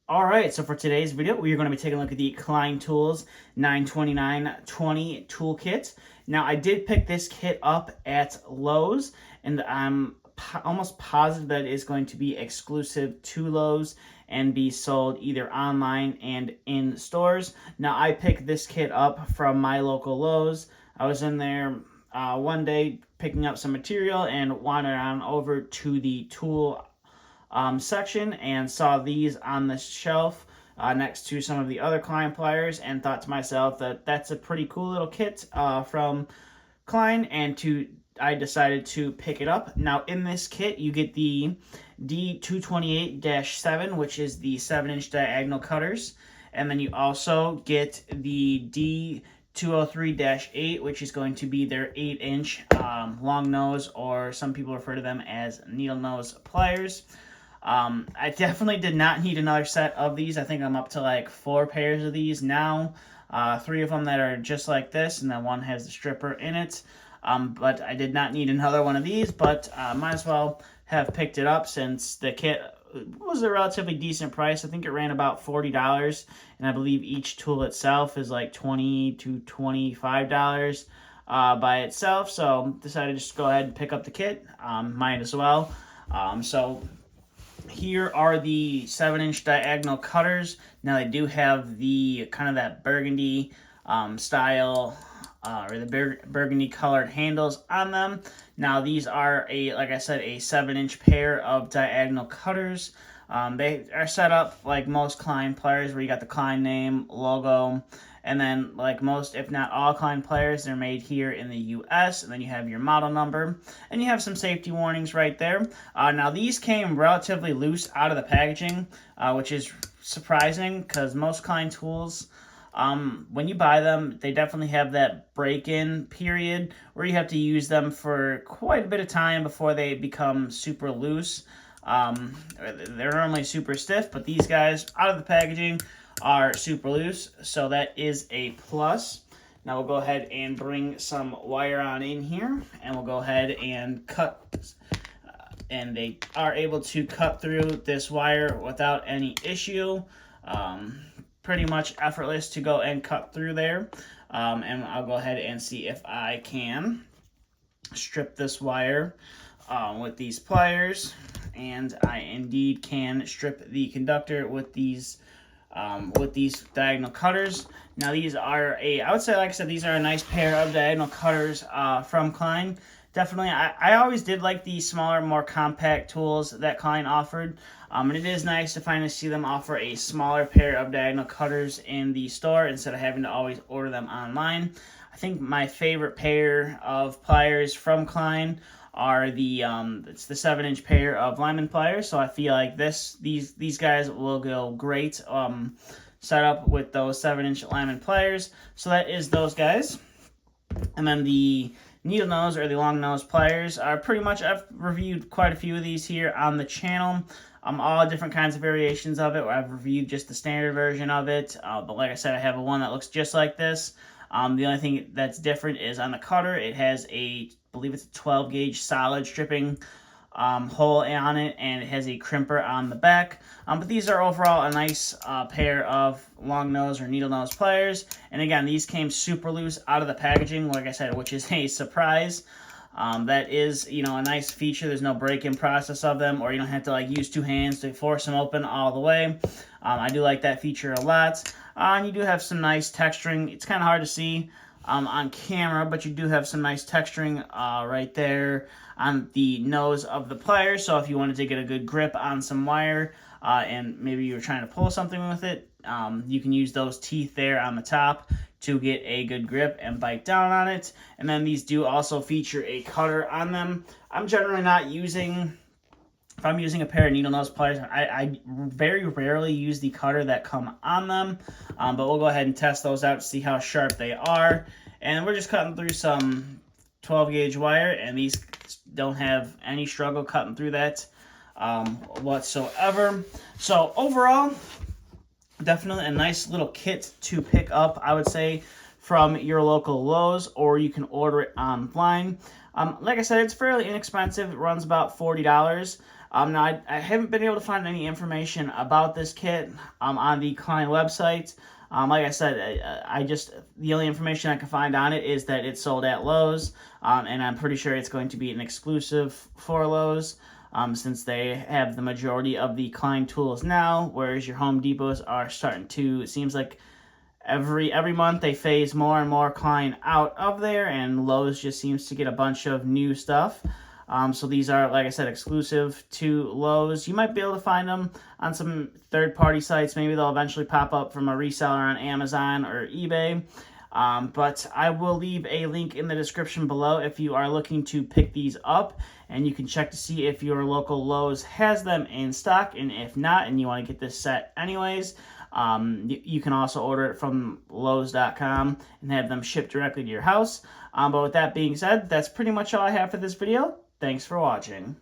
All right, so for today's video, we are going to be taking a look at the Klein Tools 92920 toolkit. Now, I did pick this kit up at Lowe's, and I'm almost positive that it is going to be exclusive to Lowe's and be sold either online and in stores. Now, I picked this kit up from my local Lowe's. I was in there one day picking up some material and wandered on over to the tool section and saw these on the shelf next to some of the other Klein pliers and thought to myself that that's a pretty cool little kit from Klein, and I decided to pick it up. Now in this kit you get the D228-7, which is the 7-inch diagonal cutters, and then you also get the D203-8, which is going to be their 8-inch long nose, or some people refer to them as needle nose pliers. I definitely did not need another set of these. I think I'm up to like 4 pairs of these now. 3 of them that are just like this, and then one has the stripper in it. But I did not need another one of these, but might as well have picked it up since the kit was a relatively decent price. I think it ran about $40, and I believe each tool itself is like $20 to $25 by itself. So decided to just go ahead and pick up the kit. Might as well. So here are the 7-inch diagonal cutters. Now they do have the kind of that burgundy style or the burgundy colored handles on them. Now these are like I said, a 7-inch pair of diagonal cutters. They are set up like most Klein pliers, where you got the Klein name, logo, and then like most, if not all Klein pliers, they're made here in the US, and then you have your model number, and you have some safety warnings right there. Now these came relatively loose out of the packaging, which is surprising because most Klein tools, when you buy them, they definitely have that break-in period where you have to use them for quite a bit of time before they become super loose. They're normally super stiff, but these guys out of the packaging are super loose, so that is a plus. Now we'll go ahead and bring some wire on in here, and we'll go ahead and cut, and they are able to cut through this wire without any issue. Pretty much effortless to go and cut through there. And I'll go ahead and see if I can strip this wire with these pliers, and I indeed can strip the conductor with these diagonal cutters. Now these are I would say, like I said, these are a nice pair of diagonal cutters from Klein. Definitely, I always did like the smaller, more compact tools that Klein offered. And it is nice to finally see them offer a smaller pair of diagonal cutters in the store instead of having to always order them online. I think my favorite pair of pliers from Klein are it's the 7-inch pair of lineman pliers. So I feel like these guys will go great set up with those 7-inch lineman pliers. So that is those guys. And then the needle nose or the long nose pliers are pretty much, I've reviewed quite a few of these here on the channel. All different kinds of variations of it. I've reviewed just the standard version of it, but like I said, I have one that looks just like this. The only thing that's different is on the cutter, it has I believe it's a 12 gauge solid stripping hole on it, and it has a crimper on the back. But these are overall a nice pair of long nose or needle nose pliers. And again, these came super loose out of the packaging, like I said, which is a surprise. That is, a nice feature. There's no break-in process of them, or you don't have to like use 2 hands to force them open all the way. I do like that feature a lot. And you do have some nice texturing. It's kind of hard to see on camera, but you do have some nice texturing right there on the nose of the plier. So if you wanted to get a good grip on some wire and maybe you were trying to pull something with it, you can use those teeth there on the top to get a good grip and bite down on it. And then these do also feature a cutter on them. I'm generally not using, if I'm using a pair of needle nose pliers, I very rarely use the cutter that come on them, but we'll go ahead and test those out to see how sharp they are. And we're just cutting through some 12 gauge wire, and these don't have any struggle cutting through that whatsoever. So overall, definitely a nice little kit to pick up, I would say, from your local Lowe's, or you can order it online. Like I said, it's fairly inexpensive. It runs about $40. Now, I haven't been able to find any information about this kit on the Klein website. Like I said, the only information I can find on it is that it's sold at Lowe's, and I'm pretty sure it's going to be an exclusive for Lowe's, since they have the majority of the Klein tools now, whereas your Home Depots are starting to, it seems like every month they phase more and more Klein out of there, and Lowe's just seems to get a bunch of new stuff. So these are, like I said, exclusive to Lowe's. You might be able to find them on some third-party sites. Maybe they'll eventually pop up from a reseller on Amazon or eBay. But I will leave a link in the description below if you are looking to pick these up. And you can check to see if your local Lowe's has them in stock. And if not, and you want to get this set anyways, you can also order it from Lowes.com and have them shipped directly to your house. But with that being said, that's pretty much all I have for this video. Thanks for watching.